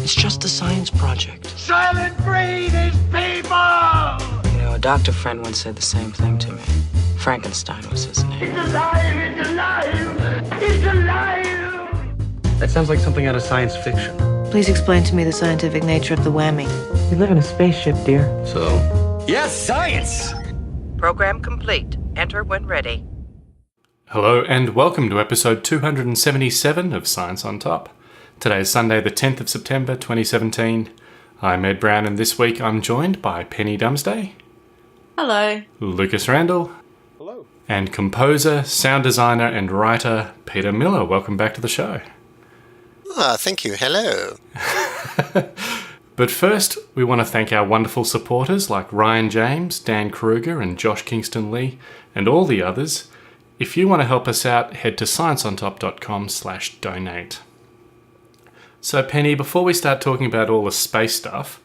It's just a science project. Silent breed is people! You know, a doctor friend once said the same thing to me. Frankenstein was his name. It's alive! It's alive! It's alive! That sounds like something out of science fiction. Please explain to me the scientific nature of the whammy. We live in a spaceship, dear. So? Yes, science! Program complete. Enter when ready. Hello and welcome to episode 277 of Science on Top. Today is Sunday the 10th of September 2017. I'm Ed Brown and this week I'm joined by Penny Dumsday. Hello. Lucas Randall. Hello. And composer, sound designer and writer Peter Miller. Welcome back to the show. Thank you. Hello. But first, we want to thank our wonderful supporters like Ryan James, Dan Kruger and Josh Kingston Lee and all the others. If you want to help us out, head to scienceontop.com/donate. So Penny, before we start talking about all the space stuff,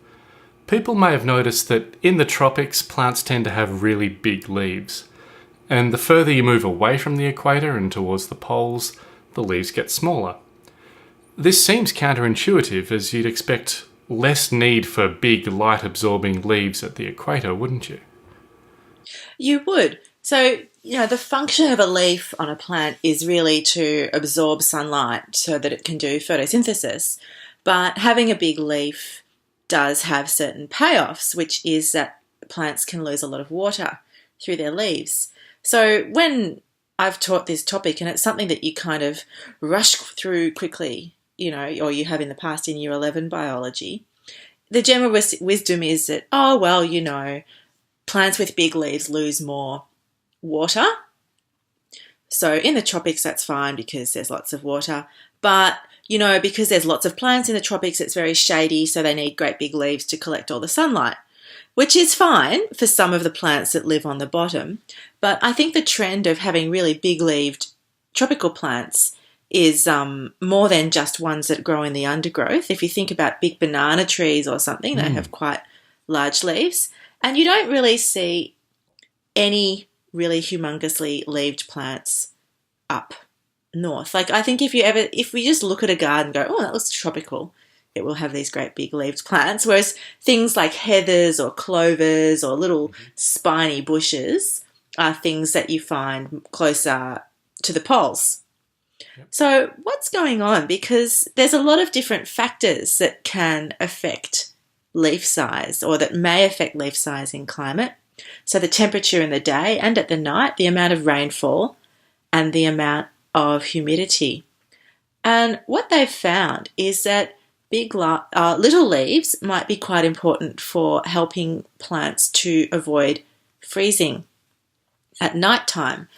people may have noticed that in the tropics, plants tend to have really big leaves. And the further you move away from the equator and towards the poles, the leaves get smaller. This seems counterintuitive, as you'd expect less need for big light-absorbing leaves at the equator, wouldn't you? You would. So, the function of a leaf on a plant is really to absorb sunlight so that it can do photosynthesis. But having a big leaf does have certain payoffs, which is that plants can lose a lot of water through their leaves. So when I've taught this topic, and it's something that you kind of rush through quickly, or you have in the past in Year 11 biology, the general wisdom is that, plants with big leaves lose more water. So in the tropics, that's fine because there's lots of water. But, because there's lots of plants in the tropics, it's very shady, so they need great big leaves to collect all the sunlight, which is fine for some of the plants that live on the bottom. But I think the trend of having really big-leaved tropical plants is more than just ones that grow in the undergrowth. If you think about big banana trees or something, they have quite large leaves. And you don't really see any really humongously leaved plants up north. Like, I think if we just look at a garden and go, oh, that looks tropical, it will have these great big leaved plants. Whereas things like heathers or clovers or little spiny bushes are things that you find closer to the poles. Yep. So what's going on? Because there's a lot of different factors that can affect leaf size, or that may affect leaf size in climate. So the temperature in the day and at the night, the amount of rainfall, and the amount of humidity. And what they've found is that little leaves might be quite important for helping plants to avoid freezing at night time.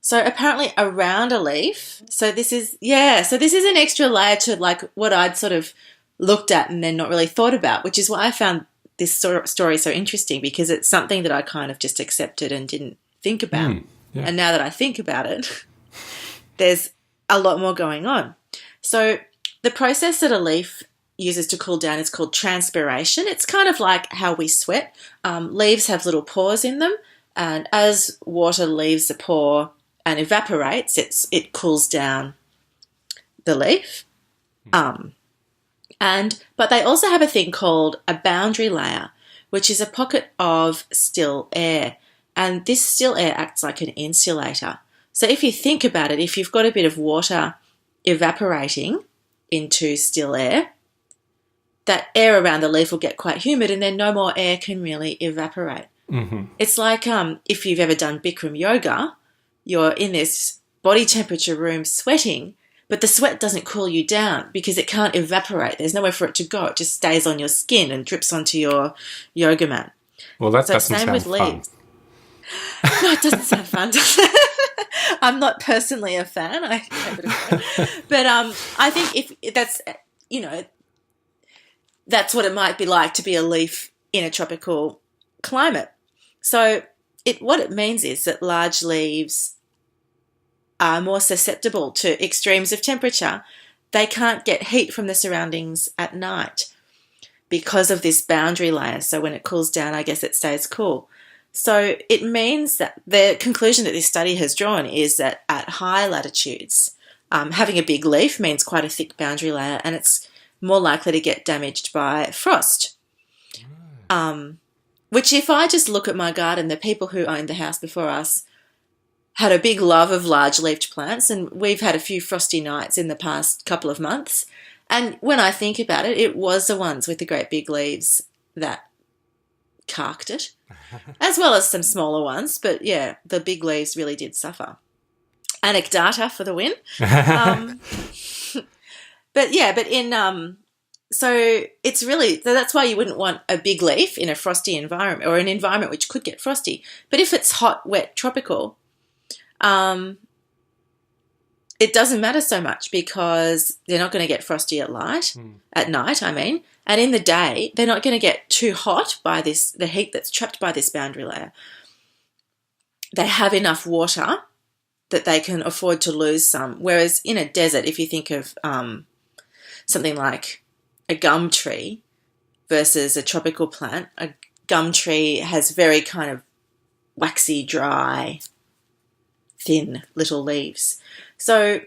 So apparently around a leaf, so this is an extra layer to like what I'd sort of looked at and then not really thought about, which is why I found this story so interesting, because it's something that I kind of just accepted and didn't think about. And now that I think about it, there's a lot more going on. So the process that a leaf uses to cool down is called transpiration. It's kind of like how we sweat. Leaves have little pores in them, and as water leaves the pore and evaporates, it cools down the leaf. But they also have a thing called a boundary layer, which is a pocket of still air. And this still air acts like an insulator. So if you think about it, if you've got a bit of water evaporating into still air, that air around the leaf will get quite humid and then no more air can really evaporate. Mm-hmm. It's like if you've ever done Bikram yoga, you're in this body temperature room sweating, but the sweat doesn't cool you down because it can't evaporate. There's nowhere for it to go. It just stays on your skin and drips onto your yoga mat. Well, that doesn't sound with fun. Leaves. No, it doesn't sound fun, does it? I'm not personally a fan. But I think if that's, that's what it might be like to be a leaf in a tropical climate. So what it means is that large leaves are more susceptible to extremes of temperature. They can't get heat from the surroundings at night because of this boundary layer. So when it cools down, I guess it stays cool. So it means that the conclusion that this study has drawn is that at high latitudes, having a big leaf means quite a thick boundary layer, and it's more likely to get damaged by frost. Which if I just look at my garden, the people who owned the house before us had a big love of large-leaved plants, and we've had a few frosty nights in the past couple of months. And when I think about it, it was the ones with the great big leaves that carked it, as well as some smaller ones. But, yeah, the big leaves really did suffer. Anecdata for the win. So it's really, so that's why you wouldn't want a big leaf in a frosty environment or an environment which could get frosty. But if it's hot, wet, tropical, it doesn't matter so much because they're not going to get frosty at night, and in the day they're not going to get too hot by the heat that's trapped by this boundary layer. They have enough water that they can afford to lose some, whereas in a desert, if you think of something like a gum tree versus a tropical plant, a gum tree has very kind of waxy, dry, thin little leaves. So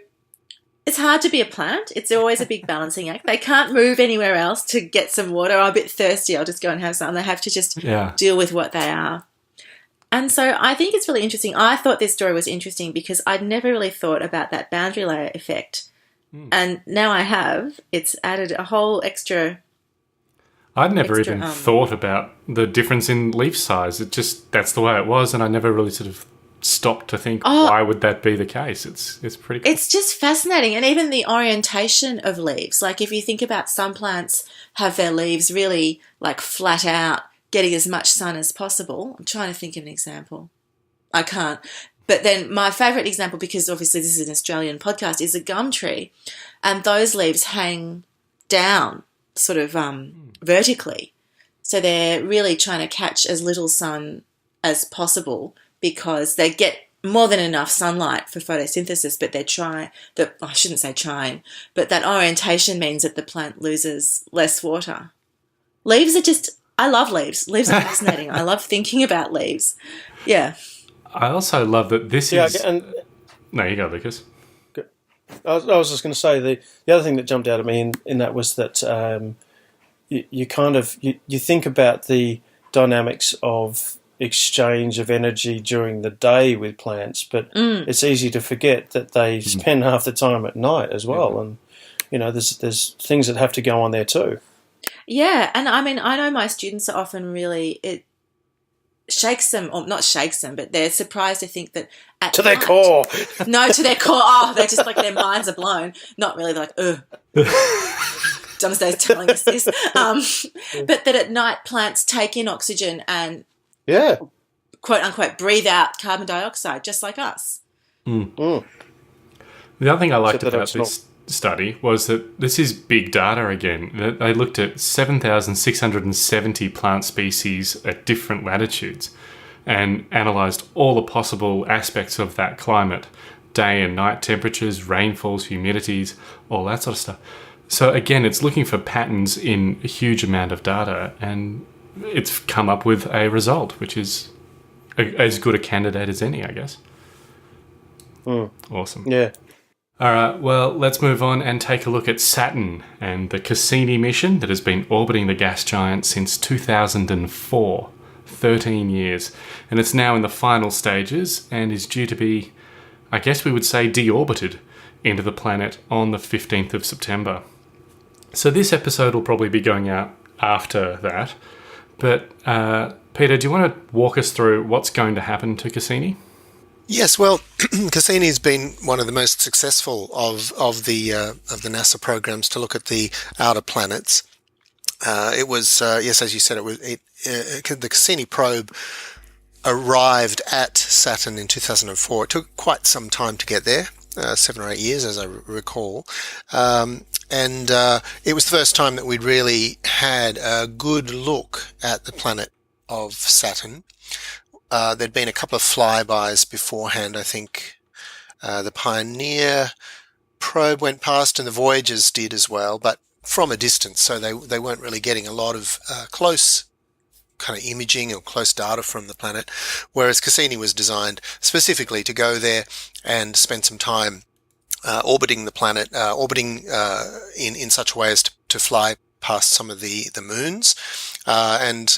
it's hard to be a plant. It's always a big balancing act. They can't move anywhere else to get some water. I'm a bit thirsty. I'll just go and have some. They have to just deal with what they are. And so I think it's really interesting. I thought this story was interesting because I'd never really thought about that boundary layer effect. And now I have. It's added a whole extra... I'd never even thought about the difference in leaf size. It just, that's the way it was, and I never really sort of stopped to think, why would that be the case? It's pretty cool. It's just fascinating. And even the orientation of leaves. Like if you think about some plants have their leaves really like flat out, getting as much sun as possible. I'm trying to think of an example. I can't. But then my favourite example, because obviously this is an Australian podcast, is a gum tree. And those leaves hang down sort of vertically. So they're really trying to catch as little sun as possible because they get more than enough sunlight for photosynthesis, but I shouldn't say trying, but that orientation means that the plant loses less water. Leaves are just, I love leaves. Leaves are fascinating. I love thinking about leaves. Yeah. I also love that this is... No, you go, Lucas. I was just going to say the other thing that jumped out at me in that was that you think about the dynamics of exchange of energy during the day with plants, but it's easy to forget that they spend half the time at night as well, and there's things that have to go on there too. Yeah, and I mean I know my students are often really it shakes them, or not shakes them, but they're surprised to think that at to night, their core. No, to their core. Oh, they're just like their minds are blown. Not really. They're like, ugh. Domesday's telling us this. But that at night plants take in oxygen and quote unquote breathe out carbon dioxide just like us. The other thing I liked about this study was that this is big data again. They looked at 7,670 plant species at different latitudes and analysed all the possible aspects of that climate, day and night temperatures, rainfalls, humidities, all that sort of stuff. So again, it's looking for patterns in a huge amount of data, and it's come up with a result, which is as good a candidate as any, I guess. Awesome. Yeah. All right, well, let's move on and take a look at Saturn and the Cassini mission that has been orbiting the gas giant since 2004, 13 years. And it's now in the final stages and is due to be, I guess we would say, deorbited into the planet on the 15th of September. So this episode will probably be going out after that. But, Peter, do you want to walk us through what's going to happen to Cassini? Yes, well, Cassini's been one of the most successful of the NASA programs to look at the outer planets. It was as you said, the Cassini probe arrived at Saturn in 2004. It took quite some time to get there, 7 or 8 years, as I recall. And it was the first time that we'd really had a good look at the planet of Saturn. There'd been a couple of flybys beforehand. I think the Pioneer probe went past and the Voyagers did as well, but from a distance, so they weren't really getting a lot of close kind of imaging or close data from the planet, whereas Cassini was designed specifically to go there and spend some time orbiting the planet, in such a way as to fly past some of the moons, and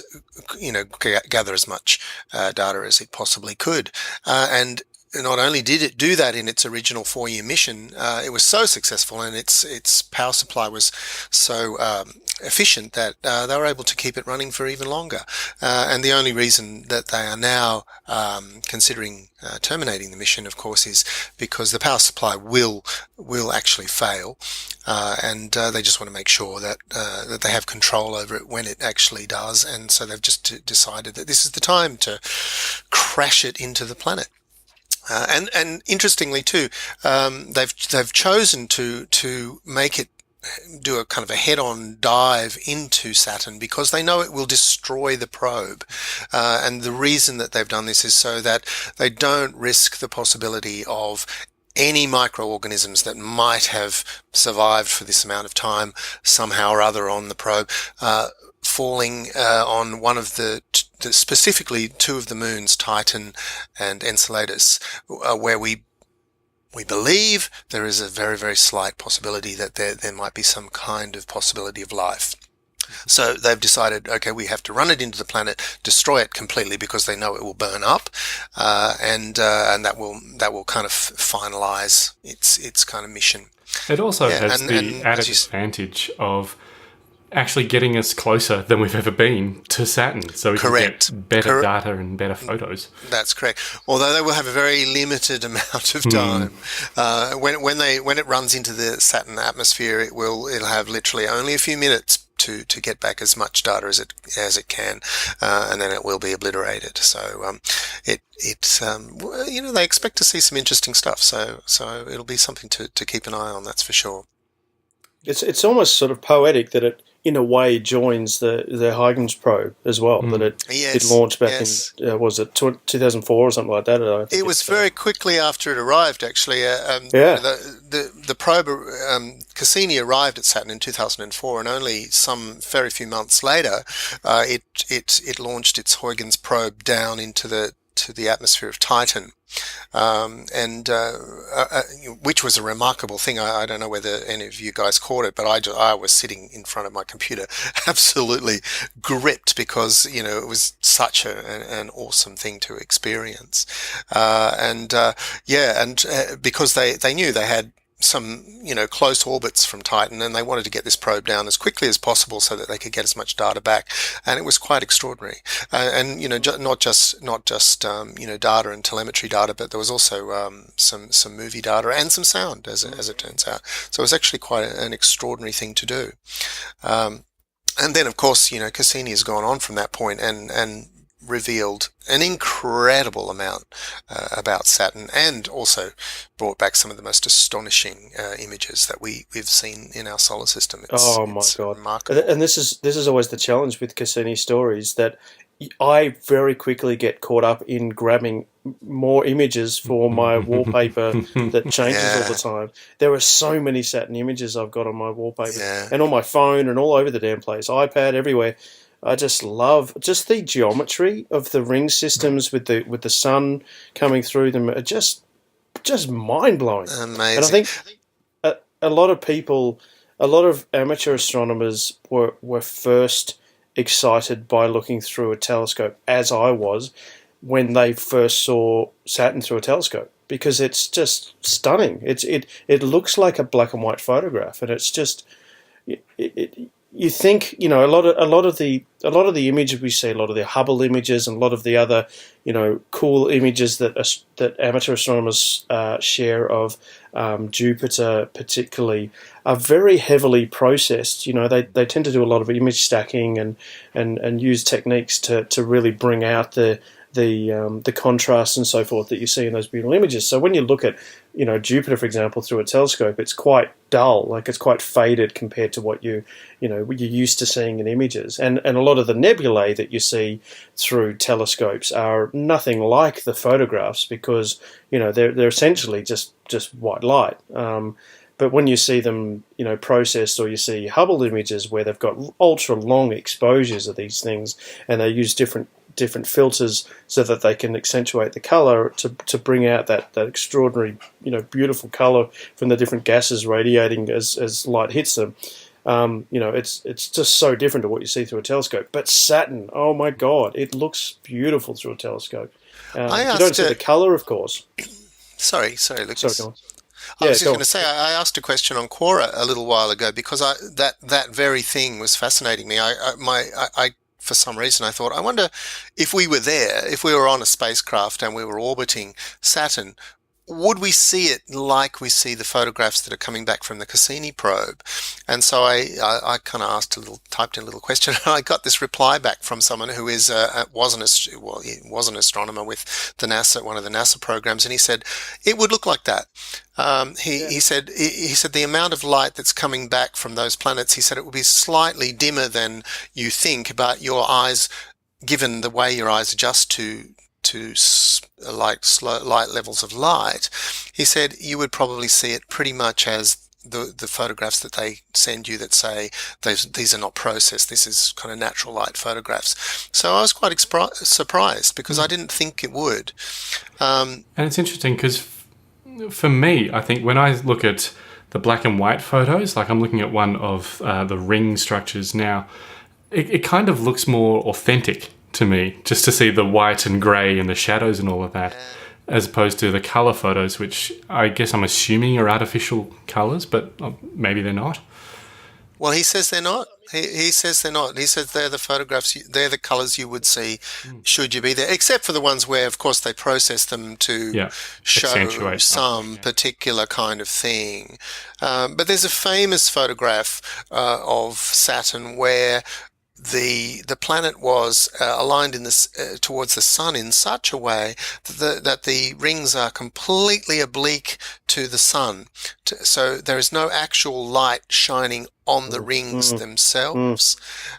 gather as much data as it possibly could. And not only did it do that in its original 4-year mission, it was so successful, and its power supply was so efficient that they were able to keep it running for even longer. And the only reason that they are now considering terminating the mission, of course, is because the power supply will actually fail, and they just want to make sure that that they have control over it when it actually does. And so they've just decided that this is the time to crash it into the planet. And interestingly too, they've chosen to make it do a kind of a head-on dive into Saturn because they know it will destroy the probe. And the reason that they've done this is so that they don't risk the possibility of any microorganisms that might have survived for this amount of time somehow or other on the probe falling on one of specifically two of the moons, Titan and Enceladus, where we believe there is a very, very slight possibility that there might be some kind of possibility of life. So they've decided, okay, we have to run it into the planet, destroy it completely because they know it will burn up, and that will kind of finalize its kind of mission. It also has the added advantage of actually getting us closer than we've ever been to Saturn, so we can get better data and better photos. That's correct. Although they will have a very limited amount of time. When it runs into the Saturn atmosphere, it'll have literally only a few minutes to get back as much data as it can, and then it will be obliterated. So they expect to see some interesting stuff. So it'll be something to keep an eye on. That's for sure. It's almost sort of poetic that it, in a way, joins the Huygens probe as well. That it launched back in was it 2004 or something like that? It was very quickly after it arrived, actually. The probe Cassini arrived at Saturn in 2004, and only some very few months later, it launched its Huygens probe down into the atmosphere of Titan. Which was a remarkable thing. I don't know whether any of you guys caught it, but I was sitting in front of my computer absolutely gripped because, it was such an awesome thing to experience. Because they knew they had some, close orbits from Titan, and they wanted to get this probe down as quickly as possible so that they could get as much data back. And it was quite extraordinary. Not just data and telemetry data, but there was also some movie data and some sound, as it turns out. So it was actually quite an extraordinary thing to do. And then, of course, Cassini has gone on from that point and revealed an incredible amount about Saturn, and also brought back some of the most astonishing images that we've seen in our solar system. It's God! Remarkable. And this is always the challenge with Cassini stories, that I very quickly get caught up in grabbing more images for my wallpaper that changes all the time. There are so many Saturn images I've got on my wallpaper and on my phone and all over the damn place, iPad, everywhere. I just love the geometry of the ring systems with the sun coming through them. Are just mind blowing. Amazing. And I think a lot of amateur astronomers were first excited by looking through a telescope, as I was, when they first saw Saturn through a telescope, because it's just stunning. It looks like a black and white photograph, and it's just you think, a lot of the images we see, a lot of the Hubble images, and a lot of the other, cool images that amateur astronomers share of Jupiter, particularly, are very heavily processed. They tend to do a lot of image stacking and use techniques to really bring out the contrast and so forth that you see in those beautiful images. So when you look at, Jupiter, for example, through a telescope, it's quite dull, like it's quite faded compared to what you're used to seeing in images. And a lot of the nebulae that you see through telescopes are nothing like the photographs, because, they're essentially just white light. But when you see them, processed, or you see Hubble images where they've got ultra long exposures of these things, and they use different filters so that they can accentuate the color to bring out that extraordinary, beautiful color from the different gases radiating as light hits them. It's just so different to what you see through a telescope. But Saturn, oh my God, it looks beautiful through a telescope. You don't see the colour, of course. Sorry, Lucas. Sorry, go on. I was just going to say, I asked a question on Quora a little while ago because that very thing was fascinating me. I for some reason, I thought, I wonder if we were there, if we were on a spacecraft and we were orbiting Saturn, would we see it like we see the photographs that are coming back from the Cassini probe? And so I kind of typed in a little question, and I got this reply back from someone who was an astronomer with the NASA, one of the NASA programs, and he said it would look like that. He said the amount of light that's coming back from those planets, he said it will be slightly dimmer than you think, but your eyes, given the way your eyes adjust to light levels of light, he said you would probably see it pretty much as the photographs that they send you that say these are not processed, this is kind of natural light photographs. So I was quite surprised because I didn't think it would. And it's interesting because for me, I think when I look at the black and white photos, like I'm looking at one of the ring structures now, it kind of looks more authentic to me, just to see the white and grey and the shadows and all of that, as opposed to the colour photos, which I guess I'm assuming are artificial colours, but maybe they're not. Well, he says they're not. He says they're not. He says they're the photographs, they're the colours you would see should you be there, except for the ones where, of course, they process them to show some particular kind of thing. But there's a famous photograph of Saturn where the planet was aligned towards the sun in such a way that the rings are completely oblique to the sun. So there is no actual light shining on the rings themselves.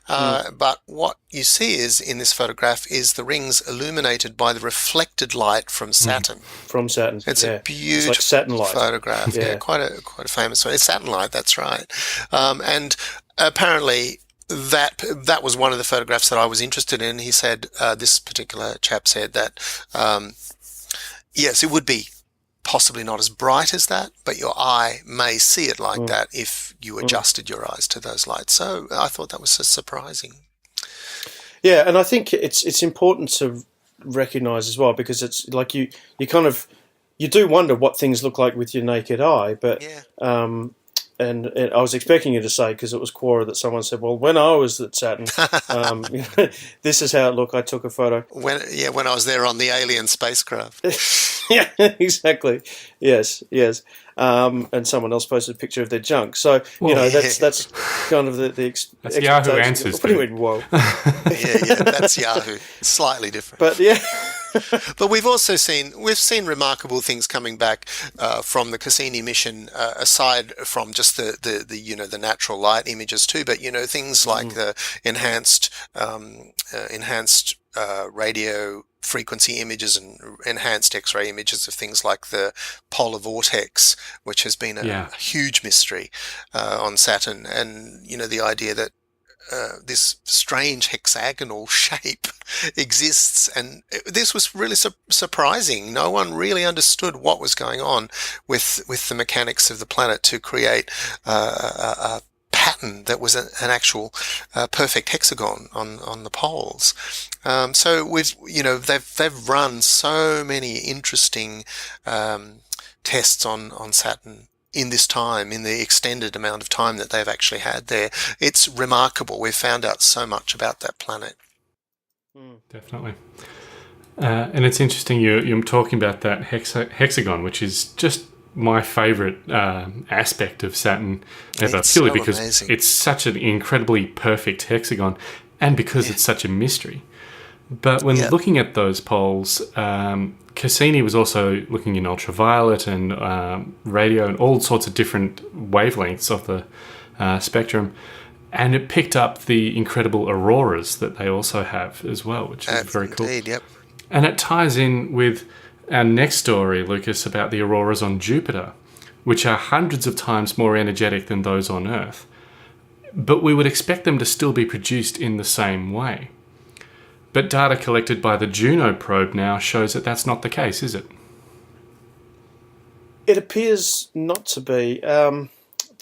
But what you see is in this photograph is the rings illuminated by the reflected light from Saturn. From Saturn. It's a beautiful like Saturn light photograph. Yeah, quite a famous one. It's Saturn light, that's right. And apparently that was one of the photographs that I was interested in. He said, this particular chap said that, yes, it would be possibly not as bright as that, but your eye may see it like that if you adjusted your eyes to those lights. So I thought that was surprising. Yeah, and I think it's important to recognise as well, because it's like you do wonder what things look like with your naked eye, but and I was expecting you to say, because it was Quora, that someone said, well, when I was at Saturn, this is how it looked. I took a photo. When I was there on the alien spacecraft. Yeah, exactly. Yes. And someone else posted a picture of their junk. So, that's kind of the that's Yahoo Answers. What do you mean, whoa? That's Yahoo. Slightly different. But, yeah. But we've seen remarkable things coming back from the Cassini mission, aside from just the natural light images too. But things like the enhanced radio frequency images and enhanced X-ray images of things like the polar vortex, which has been a huge mystery on Saturn, and the idea that this strange hexagonal shape exists, and this was really surprising. No one really understood what was going on with the mechanics of the planet to create a pattern that was an actual perfect hexagon on the poles. So they've run so many interesting tests on Saturn in this time, in the extended amount of time that they've actually had there. It's remarkable. We've found out so much about that planet. Definitely. And it's interesting you're talking about that hexagon, which is just my favourite aspect of Saturn ever, it's purely so because amazing. It's such an incredibly perfect hexagon, and because it's such a mystery. But when looking at those poles, Cassini was also looking in ultraviolet and radio and all sorts of different wavelengths of the spectrum, and it picked up the incredible auroras that they also have as well, which is very cool. Indeed, yep. And it ties in with our next story, Lucas, about the auroras on Jupiter, which are hundreds of times more energetic than those on Earth. But we would expect them to still be produced in the same way. But data collected by the Juno probe now shows that that's not the case, is it? It appears not to be.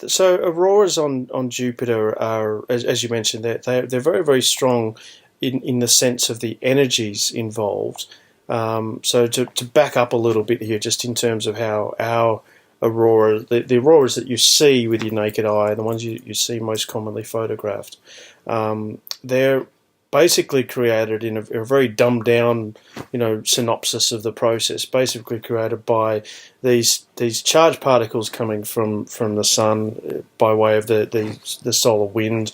So auroras on Jupiter are, as you mentioned, they're very, very strong in the sense of the energies involved. So to back up a little bit here, just in terms of how our aurora, the auroras that you see with your naked eye, the ones you see most commonly photographed, they're basically created in a very dumbed down, synopsis of the process. Basically created by these charged particles coming from the sun by way of the solar wind,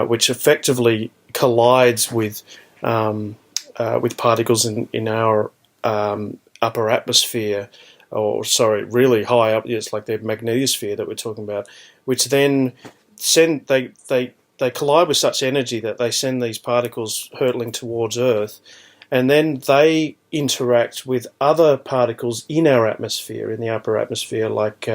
which effectively collides with particles in our upper atmosphere, really high up. It's like the magnetosphere that we're talking about, which then they collide with such energy that they send these particles hurtling towards Earth, and then they interact with other particles in our atmosphere, in the upper atmosphere, like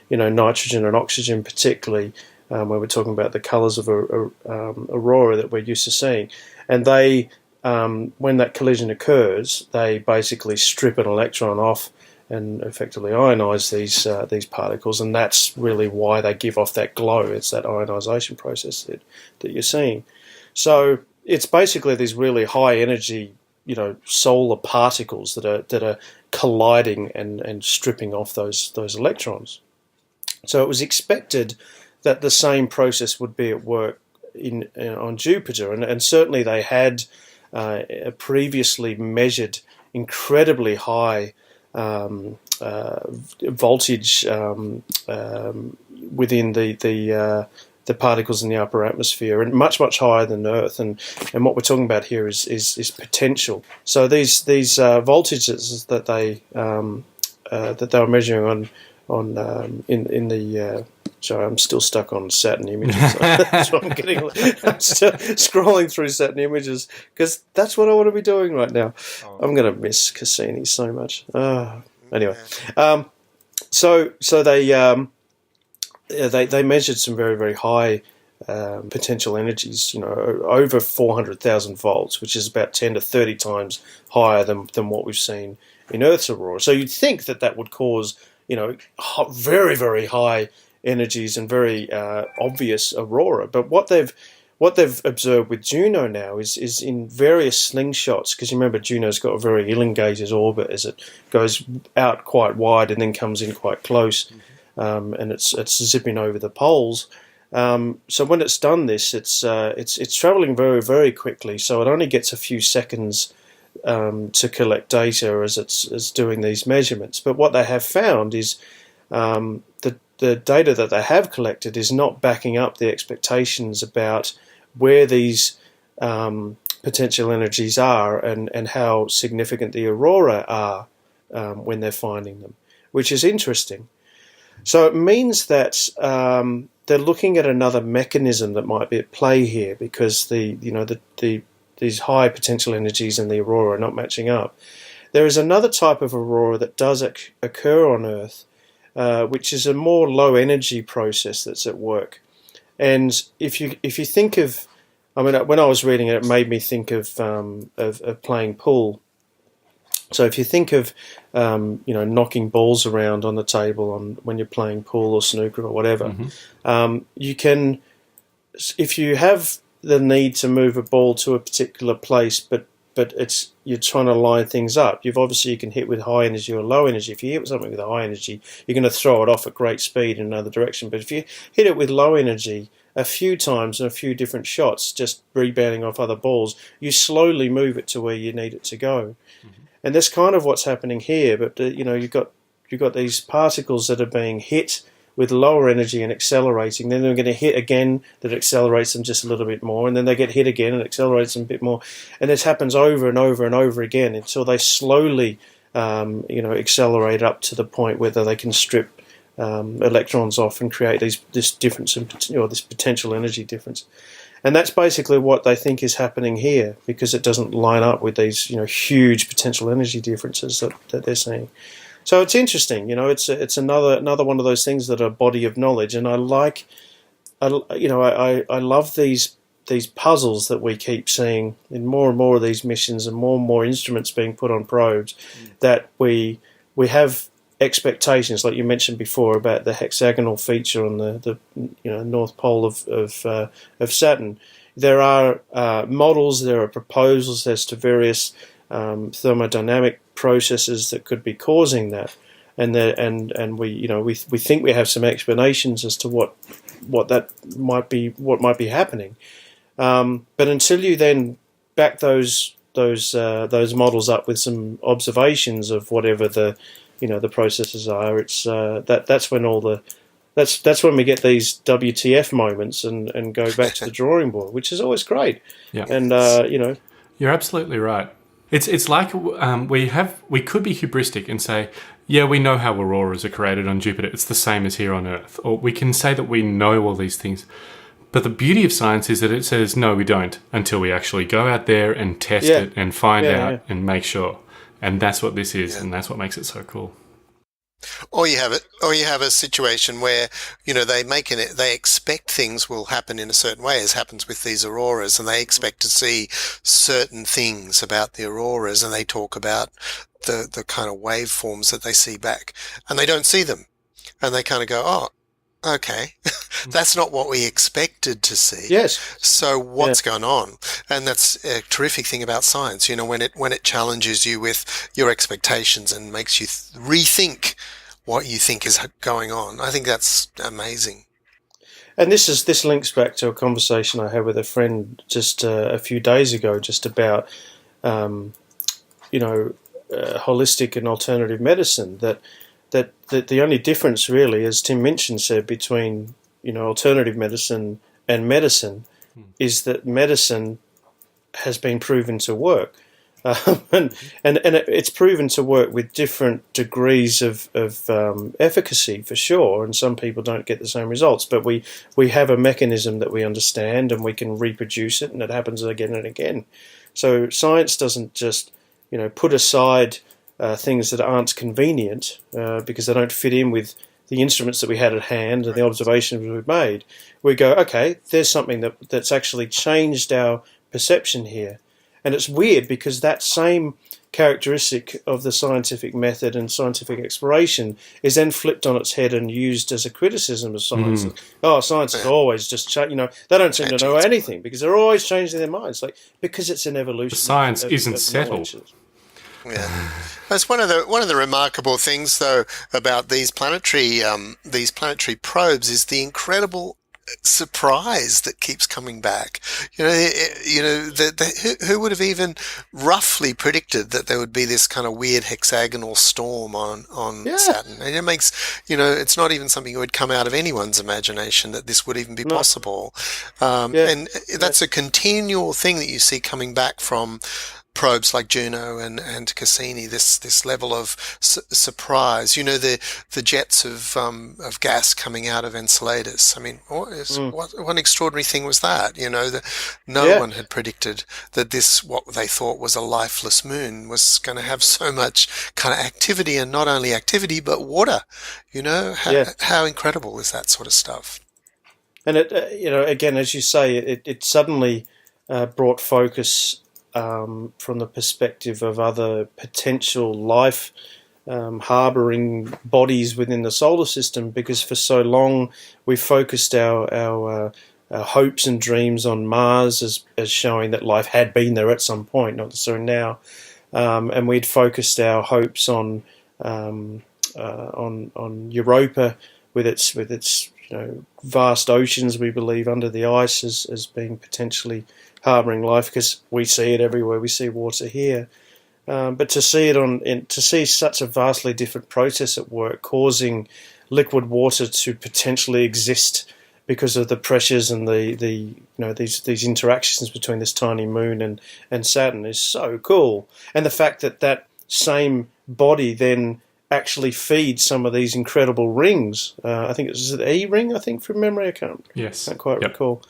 nitrogen and oxygen, particularly when we're talking about the colours of aurora that we're used to seeing. And they, when that collision occurs, they basically strip an electron off and effectively ionize these particles, and that's really why they give off that glow. It's that ionization process that you're seeing. So it's basically these really high energy, solar particles that are colliding and stripping off those electrons. So it was expected that the same process would be at work on Jupiter, and certainly they had previously measured incredibly high voltage within the particles in the upper atmosphere, and much higher than Earth. And what we're talking about here is potential. So these voltages that they were measuring on in the sorry, I'm still stuck on Saturn images. That's what I'm getting. I'm still scrolling through Saturn images because that's what I want to be doing right now. I'm going to miss Cassini so much. Anyway, so they measured some very, very high potential energies. Over 400,000 volts, which is about 10 to 30 times higher than what we've seen in Earth's aurora. So you'd think that would cause very, very high energies and very obvious aurora. But what they've observed with Juno now is in various slingshots, because you remember Juno's got a very elongated orbit as it goes out quite wide and then comes in quite close, and it's zipping over the poles. So when it's done this, it's traveling very, very quickly. So it only gets a few seconds to collect data as it's doing these measurements. But what they have found is the data that they have collected is not backing up the expectations about where these potential energies are and how significant the aurora are when they're finding them, which is interesting. So it means that they're looking at another mechanism that might be at play here, because these high potential energies in the aurora are not matching up. There is another type of aurora that does occur on Earth, which is a more low energy process that's at work. And if you think of, when I was reading it, it made me think of playing pool. So if you think of knocking balls around on the table when you're playing pool or snooker or whatever, you can, if you have the need to move a ball to a particular place, but you're trying to line things up. You can hit with high energy or low energy. If you hit something with a high energy, you're going to throw it off at great speed in another direction. But if you hit it with low energy a few times and a few different shots, just rebounding off other balls, you slowly move it to where you need it to go. And that's kind of what's happening here. But you've got these particles that are being hit with lower energy and accelerating. Then they're going to hit again that accelerates them just a little bit more, and then they get hit again and accelerates them a bit more. And this happens over and over and over again until they slowly, accelerate up to the point where they can strip electrons off and create this difference this potential energy difference. And that's basically what they think is happening here, because it doesn't line up with these huge potential energy differences that they're seeing. So it's interesting, it's another one of those things that are a body of knowledge, and I love these puzzles that we keep seeing in more and more of these missions and more instruments being put on probes, that we have expectations, like you mentioned before about the hexagonal feature on the north pole of Saturn. There are models, there are proposals as to various thermodynamic processes that could be causing that, and we think we have some explanations as to what might be happening, but until you then back those models up with some observations of whatever the processes are, it's that's when we get these WTF moments and go back to the drawing board, which is always great. Yeah, and you're absolutely right. It's like we could be hubristic and say, yeah, we know how auroras are created on Jupiter. It's the same as here on Earth. Or we can say that we know all these things. But the beauty of science is that it says, no, we don't, until we actually go out there and test it and find out and make sure. And that's what this is, and that's what makes it so cool. Or you have a situation where, they expect things will happen in a certain way, as happens with these auroras, and they expect to see certain things about the auroras, and they talk about the kind of waveforms that they see back, and they don't see them, and they kind of go, oh, okay, that's not what we expected to see. Yes. So what's going on? And that's a terrific thing about science, when it challenges you with your expectations and makes you rethink what you think is going on. I think that's amazing. And this links back to a conversation I had with a friend just a few days ago, just about holistic and alternative medicine. That the only difference really, as Tim Minchin said, between alternative medicine and medicine is that medicine has been proven to work, and it's proven to work with different degrees of efficacy for sure. And some people don't get the same results, but we have a mechanism that we understand and we can reproduce it, and it happens again and again. So science doesn't just put aside things that aren't convenient because they don't fit in with the instruments that we had at hand and the observations we've made. We go, okay, there's something that's actually changed our perception here. And it's weird because that same characteristic of the scientific method and scientific exploration is then flipped on its head and used as a criticism of science. Science is always just, they don't seem to know anything because they're always changing their minds. Because it's an evolution. Science isn't settled. Yeah, that's one of the remarkable things, though, about these planetary probes is the incredible surprise that keeps coming back. Who would have even roughly predicted that there would be this kind of weird hexagonal storm on Saturn? And it makes it's not even something that would come out of anyone's imagination that this would even be possible. And that's a continual thing that you see coming back from probes like Juno and Cassini, this level of surprise. The jets of gas coming out of Enceladus. I mean, what an extraordinary thing was that? No one had predicted that what they thought was a lifeless moon was going to have so much kind of activity, and not only activity but water. How incredible is that sort of stuff? And it, again, as you say, it suddenly brought focus from the perspective of other potential life harbouring bodies within the solar system, because for so long we focused our hopes and dreams on Mars as showing that life had been there at some point, not necessarily now, and we'd focused our hopes on Europa with its vast oceans, we believe, under the ice as being potentially harbouring life, because we see it everywhere. We see water here, but to see to see such a vastly different process at work, causing liquid water to potentially exist because of the pressures and these interactions between this tiny moon and Saturn, is so cool. And the fact that same body then actually feeds some of these incredible rings. I think it's an E ring. I think from memory, I can't quite recall.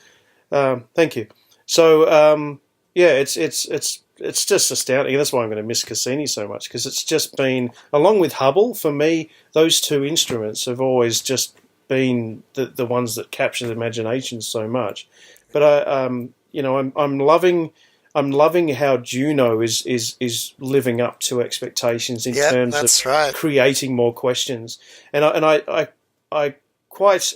Thank you. So it's just astounding. And that's why I'm going to miss Cassini so much, because it's just been, along with Hubble, for me, those two instruments have always just been the ones that capture the imagination so much. But I'm loving I'm loving how Juno is living up to expectations in terms of creating more questions. And I quite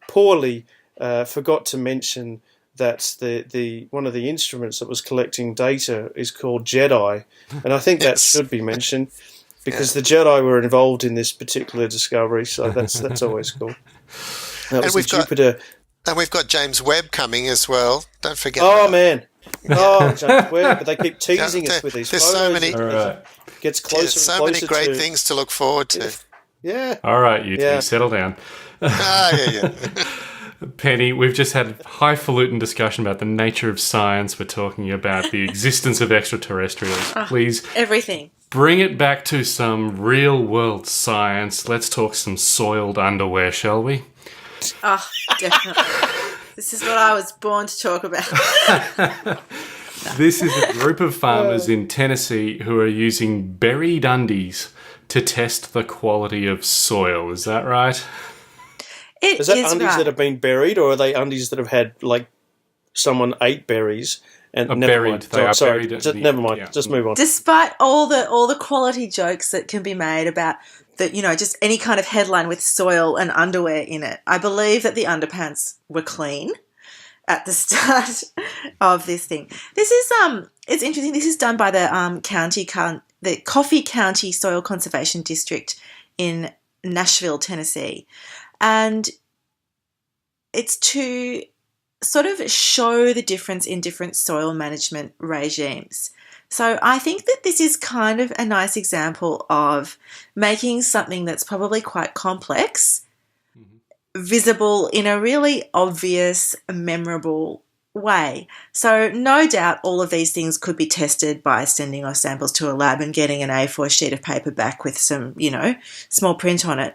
poorly forgot to mention that the one of the instruments that was collecting data is called Jedi, and I think that should be mentioned because the Jedi were involved in this particular discovery. So that's always cool. And we've got James Webb coming as well. Don't forget. Oh man. Oh, James Webb, but they keep teasing us with these there's photos. So many, gets closer there's so and closer many great things to look forward to. Yeah. All right, you two, settle down. Yeah. Penny, we've just had a highfalutin discussion about the nature of science. We're talking about the existence of extraterrestrials. Please, everything. Bring it back to some real-world science. Let's talk some soiled underwear, shall we? Oh, definitely. This is what I was born to talk about. This is a group of farmers in Tennessee who are using buried undies to test the quality of soil. Is that right? Is that undies that have been buried, or are they undies that have had, like, someone ate berries and buried? They are buried. Never mind. Yeah. Just move on. Despite all the quality jokes that can be made about that, just any kind of headline with soil and underwear in it, I believe that the underpants were clean at the start of this thing. This is it's interesting. This is done by the Coffee County Soil Conservation District in Nashville, Tennessee, and it's to sort of show the difference in different soil management regimes. So I think that this is kind of a nice example of making something that's probably quite complex visible in a really obvious, memorable way. So no doubt all of these things could be tested by sending off samples to a lab and getting an A4 sheet of paper back with some, small print on it.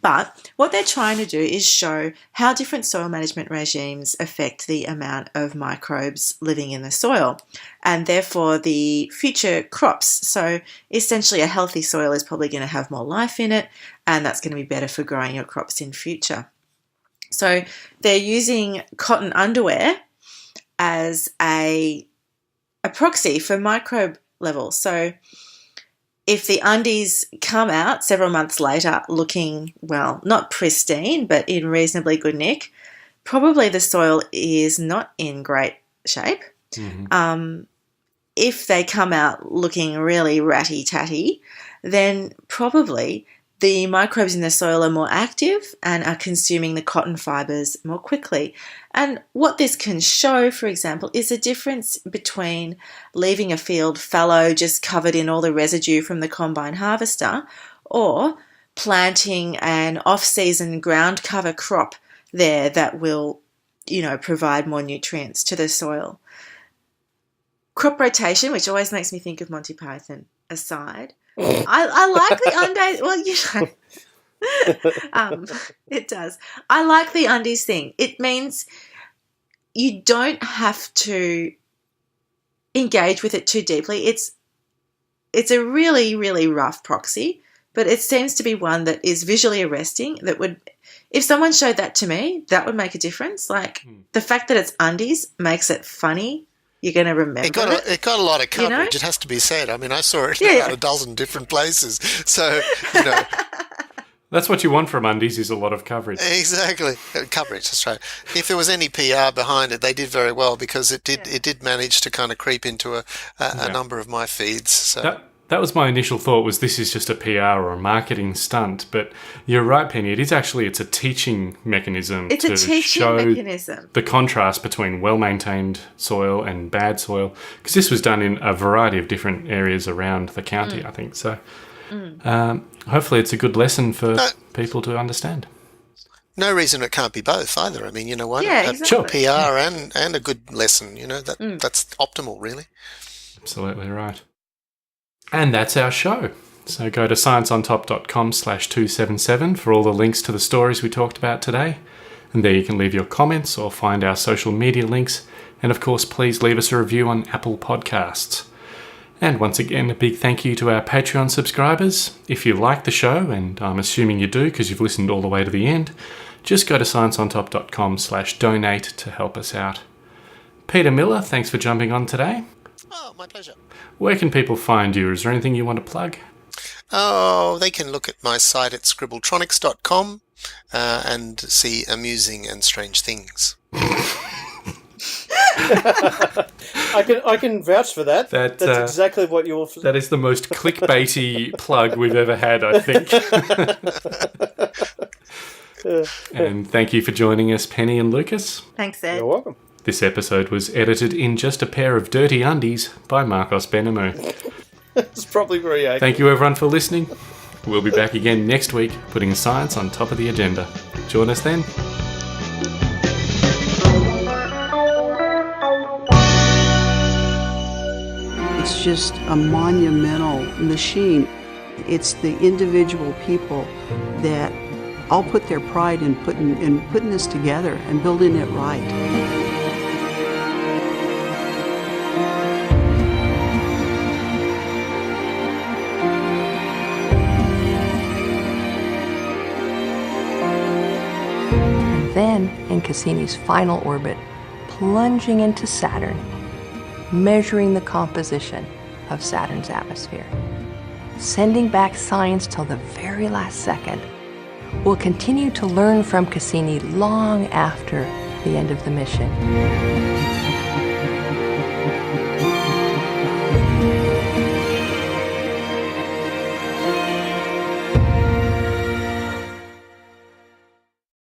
But what they're trying to do is show how different soil management regimes affect the amount of microbes living in the soil and therefore the future crops. So essentially a healthy soil is probably going to have more life in it, and that's going to be better for growing your crops in future. So they're using cotton underwear as a proxy for microbe levels. So if the undies come out several months later looking, well, not pristine, but in reasonably good nick, probably the soil is not in great shape. Mm-hmm. If they come out looking really ratty-tatty, then probably the microbes in the soil are more active and are consuming the cotton fibres more quickly. And what this can show, for example, is a difference between leaving a field fallow, just covered in all the residue from the combine harvester, or planting an off-season ground cover crop there that will, provide more nutrients to the soil. Crop rotation, which always makes me think of Monty Python, aside, I like the undies. Well, it does. I like the undies thing. It means you don't have to engage with it too deeply. It's a really, really rough proxy, but it seems to be one that is visually arresting. That would, if someone showed that to me, that would make a difference. Like the fact that it's undies makes it funny. You're going to remember it. Got a lot of coverage, It has to be said. I mean, I saw it in about a dozen different places. So, That's what you want from undies, is a lot of coverage. Exactly. Coverage, that's right. If there was any PR behind it, they did very well because it did manage to kind of creep into a number of my feeds. So. That was my initial thought, was this is just a PR or a marketing stunt. But you're right, Penny, it's a teaching mechanism. It's a teaching mechanism. The contrast between well-maintained soil and bad soil. Because this was done in a variety of different areas around the county, I think. So hopefully it's a good lesson for people to understand. No reason it can't be both either. I mean, why not have exactly. PR and a good lesson, that's optimal, really. Absolutely right. And that's our show. So go to scienceontop.com/277 for all the links to the stories we talked about today. And there you can leave your comments or find our social media links. And of course, please leave us a review on Apple Podcasts. And once again, a big thank you to our Patreon subscribers. If you like the show, and I'm assuming you do because you've listened all the way to the end, just go to scienceontop.com/donate to help us out. Peter Miller, thanks for jumping on today. Oh, my pleasure. Where can people find you? Is there anything you want to plug? Oh, they can look at my site at scribbletronics.com and see amusing and strange things. I can vouch for that. That's exactly what you're... That is the most clickbaity plug we've ever had, I think. And thank you for joining us, Penny and Lucas. Thanks, Ed. You're welcome. This episode was edited in just a pair of dirty undies by Marcos Benemu. It's probably very accurate. Thank you everyone for listening. We'll be back again next week, putting science on top of the agenda. Join us then. It's just a monumental machine. It's the individual people that all put their pride in putting this together and building it right. Then, in Cassini's final orbit, plunging into Saturn, measuring the composition of Saturn's atmosphere, sending back science till the very last second. We'll continue to learn from Cassini long after the end of the mission.